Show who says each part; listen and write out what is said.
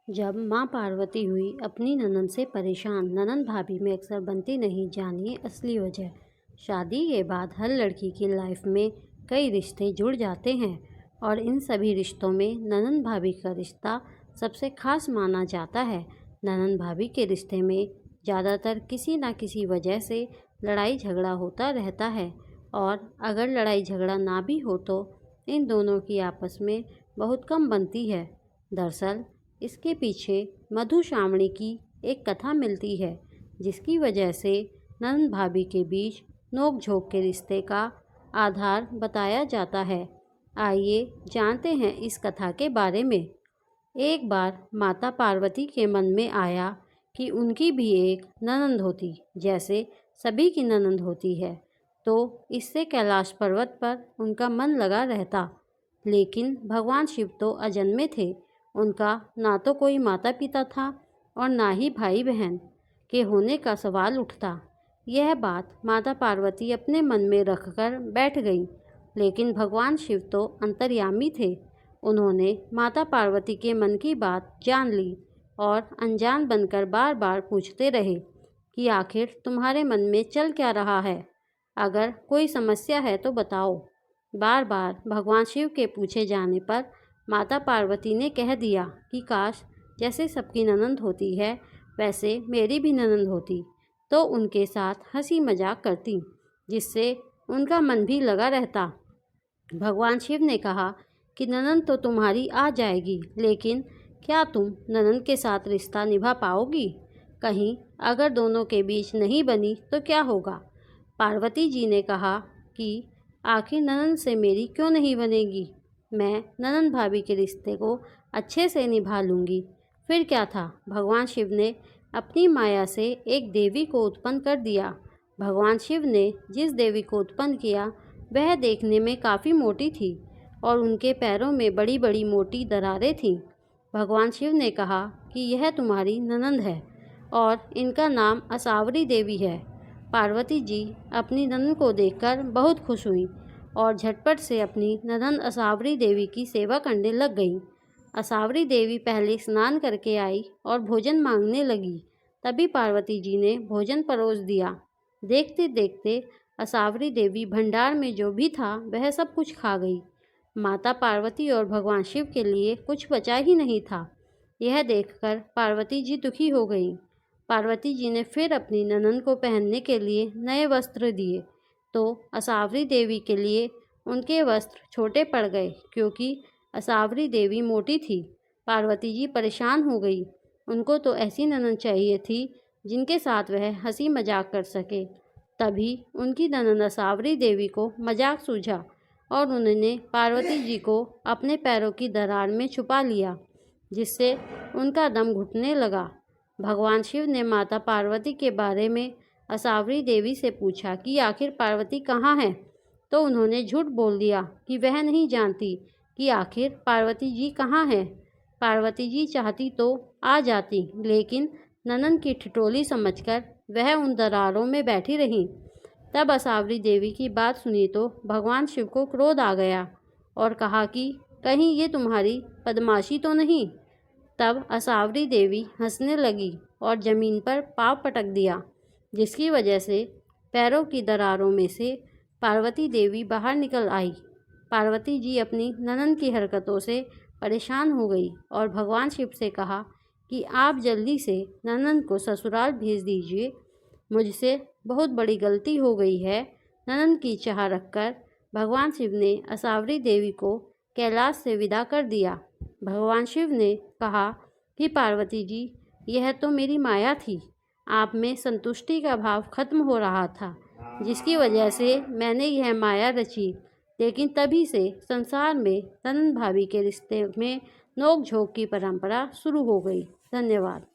Speaker 1: जब माँ पार्वती हुई अपनी ननद से परेशान, ननद भाभी में अक्सर बनती नहीं, जानिए असली वजह। शादी के बाद हर लड़की की लाइफ में कई रिश्ते जुड़ जाते हैं और इन सभी रिश्तों में ननद भाभी का रिश्ता सबसे खास माना जाता है। ननद भाभी के रिश्ते में ज़्यादातर किसी न किसी वजह से लड़ाई झगड़ा होता रहता है और अगर लड़ाई झगड़ा ना भी हो तो इन दोनों की आपस में बहुत कम बनती है। दरअसल इसके पीछे मधुश्रावणी की एक कथा मिलती है जिसकी वजह से ननद भाभी के बीच नोक झोंक के रिश्ते का आधार बताया जाता है। आइए जानते हैं इस कथा के बारे में। एक बार माता पार्वती के मन में आया कि उनकी भी एक ननद होती जैसे सभी की ननद होती है, तो इससे कैलाश पर्वत पर उनका मन लगा रहता। लेकिन भगवान शिव तो अजन्मे थे, उनका ना तो कोई माता पिता था और ना ही भाई बहन के होने का सवाल उठता। यह बात माता पार्वती अपने मन में रखकर बैठ गई, लेकिन भगवान शिव तो अंतर्यामी थे। उन्होंने माता पार्वती के मन की बात जान ली और अनजान बनकर बार बार पूछते रहे कि आखिर तुम्हारे मन में चल क्या रहा है, अगर कोई समस्या है तो बताओ। बार बार भगवान शिव के पूछे जाने पर माता पार्वती ने कह दिया कि काश जैसे सबकी ननद होती है वैसे मेरी भी ननद होती तो उनके साथ हंसी मजाक करती, जिससे उनका मन भी लगा रहता। भगवान शिव ने कहा कि ननद तो तुम्हारी आ जाएगी, लेकिन क्या तुम ननद के साथ रिश्ता निभा पाओगी? कहीं अगर दोनों के बीच नहीं बनी तो क्या होगा? पार्वती जी ने कहा कि आखिर ननद से मेरी क्यों नहीं बनेगी, मैं ननद भाभी के रिश्ते को अच्छे से निभा लूँगी। फिर क्या था, भगवान शिव ने अपनी माया से एक देवी को उत्पन्न कर दिया। भगवान शिव ने जिस देवी को उत्पन्न किया वह देखने में काफ़ी मोटी थी और उनके पैरों में बड़ी बड़ी मोटी दरारें थीं। भगवान शिव ने कहा कि यह तुम्हारी ननद है और इनका नाम असावरी देवी है। पार्वती जी अपनी ननद को देखकर बहुत खुश हुई और झटपट से अपनी ननद असावरी देवी की सेवा करने लग गई। असावरी देवी पहले स्नान करके आई और भोजन मांगने लगी। तभी पार्वती जी ने भोजन परोस दिया। देखते देखते असावरी देवी भंडार में जो भी था वह सब कुछ खा गई। माता पार्वती और भगवान शिव के लिए कुछ बचा ही नहीं था। यह देखकर पार्वती जी दुखी हो गई। पार्वती जी ने फिर अपनी ननद को पहनने के लिए नए वस्त्र दिए, तो असावरी देवी के लिए उनके वस्त्र छोटे पड़ गए क्योंकि असावरी देवी मोटी थी। पार्वती जी परेशान हो गई। उनको तो ऐसी ननद चाहिए थी जिनके साथ वह हंसी मजाक कर सके। तभी उनकी ननद असावरी देवी को मजाक सूझा और उन्होंने पार्वती जी को अपने पैरों की दरार में छुपा लिया, जिससे उनका दम घुटने लगा। भगवान शिव ने माता पार्वती के बारे में असावरी देवी से पूछा कि आखिर पार्वती कहाँ है, तो उन्होंने झूठ बोल दिया कि वह नहीं जानती कि आखिर पार्वती जी कहाँ है। पार्वती जी चाहती तो आ जाती, लेकिन ननद की ठिठोली समझकर वह उन दरारों में बैठी रहीं। तब असावरी देवी की बात सुनी तो भगवान शिव को क्रोध आ गया और कहा कि कहीं ये तुम्हारी बदमाशी तो नहीं। तब असावरी देवी हंसने लगी और जमीन पर पाँव पटक दिया, जिसकी वजह से पैरों की दरारों में से पार्वती देवी बाहर निकल आई। पार्वती जी अपनी ननद की हरकतों से परेशान हो गई और भगवान शिव से कहा कि आप जल्दी से ननद को ससुराल भेज दीजिए, मुझसे बहुत बड़ी गलती हो गई है। ननद की चाह रखकर भगवान शिव ने असावरी देवी को कैलाश से विदा कर दिया। भगवान शिव ने कहा कि पार्वती जी, यह तो मेरी माया थी, आप में संतुष्टि का भाव खत्म हो रहा था, जिसकी वजह से मैंने यह माया रची। लेकिन तभी से संसार में ननद भाभी के रिश्ते में नोक झोंक की परंपरा शुरू हो गई। धन्यवाद।